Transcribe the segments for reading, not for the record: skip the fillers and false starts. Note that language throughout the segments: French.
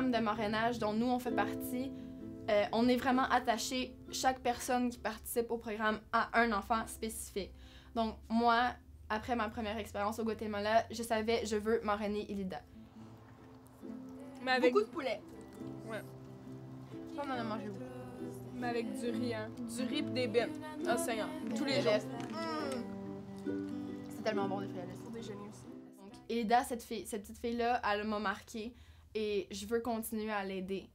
programme de marrainage dont nous, on fait partie, on est vraiment attaché, chaque personne qui participe au programme, à un enfant spécifique. Donc, moi, après ma première expérience au Guatemala, je savais, je veux marrainer Elida. Mais avec... Beaucoup de poulet. Ouais. Ça, on en a mangé beaucoup. Mais avec du riz, hein. Du riz pis des bines. Ah, Seigneur. Tous les jours. C'est tellement bon, des frites. Pour déjeuner aussi. Donc, Elida, cette petite fille-là, elle m'a marquée et je veux continuer à l'aider.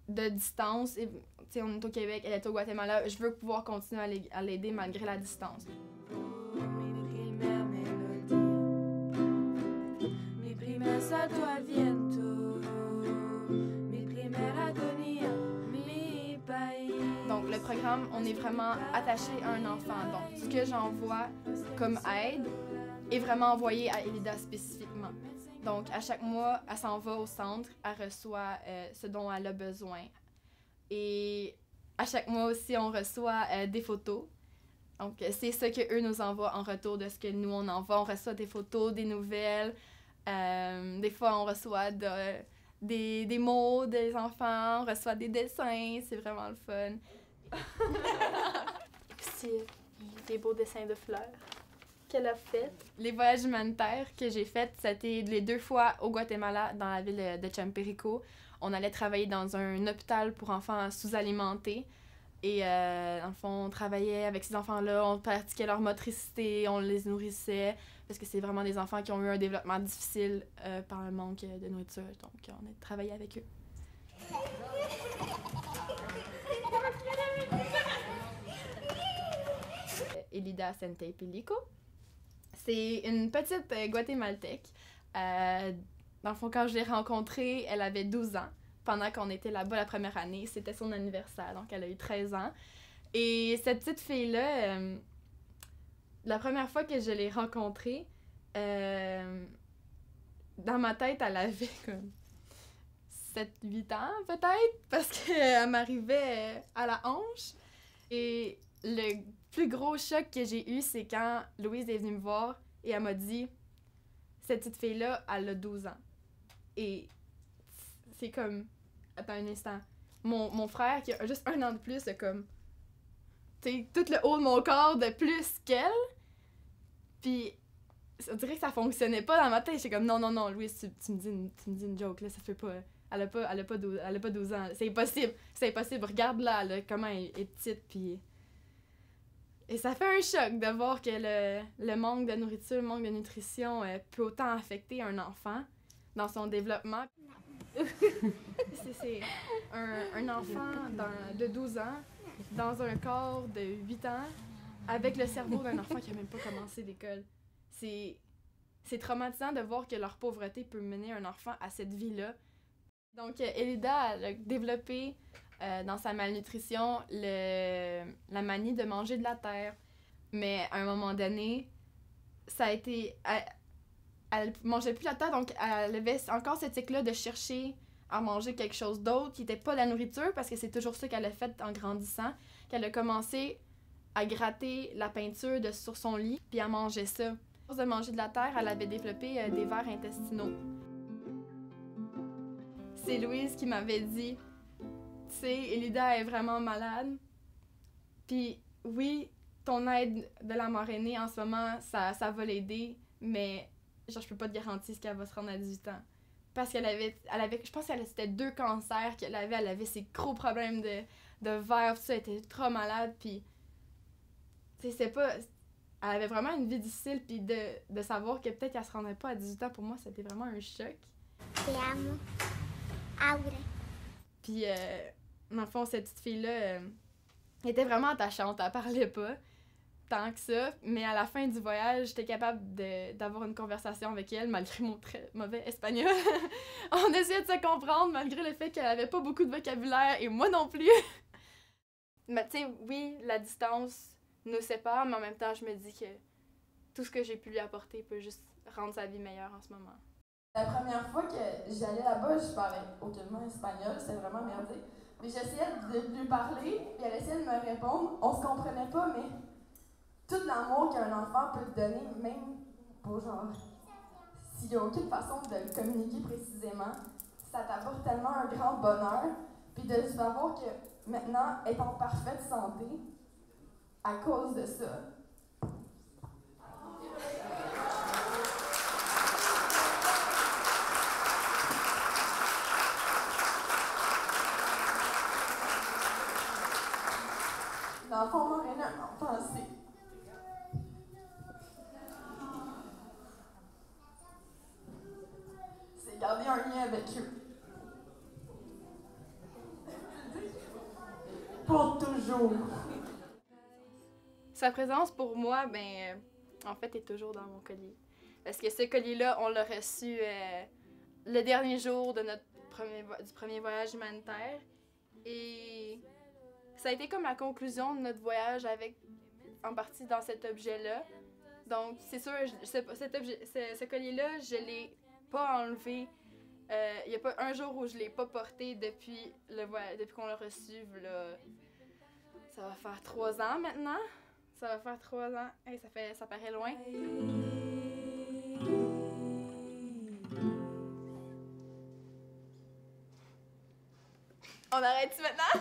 De distance, tu sais, on est au Québec, elle est au Guatemala, je veux pouvoir continuer à l'aider malgré la distance. Mi primeras atualiento, mi primera agonía, mi país. Donc, le programme, on est vraiment attaché à un enfant. Donc, ce que j'envoie comme aide est vraiment envoyé à Elida spécifiquement. Donc, à chaque mois, elle s'en va au centre, elle reçoit ce dont elle a besoin. Et à chaque mois aussi, on reçoit des photos. Donc, c'est ce qu'eux nous envoient en retour de ce que nous, on envoie. On reçoit des photos, des nouvelles. Des fois, on reçoit des mots des enfants, on reçoit des dessins. C'est vraiment le fun. Aussi, des beaux dessins de fleurs qu'elle a fait. Les voyages humanitaires que j'ai faits, c'était les 2 fois au Guatemala, dans la ville de Champerico. On allait travailler dans un hôpital pour enfants sous-alimentés. Et dans le fond, on travaillait avec ces enfants-là, on pratiquait leur motricité, on les nourrissait, parce que c'est vraiment des enfants qui ont eu un développement difficile par le manque de nourriture. Donc, on a travaillé avec eux. Elida Sentei Pilico. C'est une petite guatémaltèque. Dans le fond, quand je l'ai rencontrée, elle avait 12 ans. Pendant qu'on était là-bas la première année, c'était son anniversaire, donc elle a eu 13 ans. Et cette petite fille-là, la première fois que je l'ai rencontrée, dans ma tête, elle avait comme 7-8 ans peut-être, parce qu'elle m'arrivait à la hanche. Et le plus gros choc que j'ai eu, c'est quand Louise est venue me voir et elle m'a dit « Cette petite fille-là, elle a 12 ans. » Et c'est comme... Attends un instant. Mon frère, qui a juste 1 an de plus, a comme... Tu sais, tout le haut de mon corps de plus qu'elle. Puis, on dirait que ça fonctionnait pas dans ma tête. J'étais comme, non, Louise, tu me dis une joke, là, ça se fait pas. Elle a pas 12 ans. C'est impossible. Regarde-la, comment elle est petite, puis... Et ça fait un choc de voir que le manque de nourriture, le manque de nutrition peut autant affecter un enfant dans son développement. C'est un enfant de 12 ans dans un corps de 8 ans avec le cerveau d'un enfant qui n'a même pas commencé l'école. C'est traumatisant de voir que leur pauvreté peut mener un enfant à cette vie-là. Donc, Elida a développé dans sa malnutrition la manie de manger de la terre. Mais à un moment donné, ça a été... Elle mangeait plus la terre, donc elle avait encore cette tic-là de chercher à manger quelque chose d'autre qui n'était pas la nourriture, parce que c'est toujours ça qu'elle a fait en grandissant, qu'elle a commencé à gratter la peinture sur son lit, puis à manger ça. À force de manger de la terre, elle avait développé des vers intestinaux. C'est Louise qui m'avait dit, tu sais, Elida est vraiment malade, puis oui, ton aide de la marrainer en ce moment, ça va l'aider, mais genre, je peux pas te garantir qu'elle va se rendre à 18 ans. Parce qu'elle avait je pense que c'était 2 cancers qu'elle avait. Elle avait ces gros problèmes de verre, tout ça. Elle était trop malade, puis... Tu sais, c'est pas... Elle avait vraiment une vie difficile, puis de savoir que peut-être qu'elle se rendrait pas à 18 ans, pour moi, c'était vraiment un choc. Te amo. Aura. Puis, dans le fond, cette petite fille-là, était vraiment attachante. Elle parlait pas tant que ça, mais à la fin du voyage, j'étais capable d'avoir une conversation avec elle, malgré mon très mauvais espagnol. On essayait de se comprendre, malgré le fait qu'elle avait pas beaucoup de vocabulaire, et moi non plus. Mais tu sais, oui, la distance nous sépare, mais en même temps, je me dis que tout ce que j'ai pu lui apporter peut juste rendre sa vie meilleure en ce moment. La première fois que j'allais là-bas, je parlais aucunement espagnol, c'était vraiment merdique. Mais j'essayais de lui parler, puis elle essayait de me répondre. On se comprenait pas, mais tout l'amour qu'un enfant peut te donner, même pour genre, s'il n'y a aucune façon de le communiquer précisément, ça t'apporte tellement un grand bonheur. Puis de savoir que maintenant, elle est en parfaite santé à cause de ça. Dans le fond, Morena a un enfant, c'est garder un lien avec eux. Pour toujours. Sa présence pour moi, en fait, est toujours dans mon collier. Parce que ce collier-là, on l'a reçu le dernier jour de du premier voyage humanitaire. Et ça a été comme la conclusion de notre voyage en partie dans cet objet-là. Donc, c'est sûr, ce collier-là, je l'ai pas enlevé. Il n'y a pas un jour où je l'ai pas porté depuis qu'on l'a reçu. Là, ça va faire 3 ans maintenant. Ça va faire 3 ans. Hey, ça paraît loin. On arrête-tu maintenant?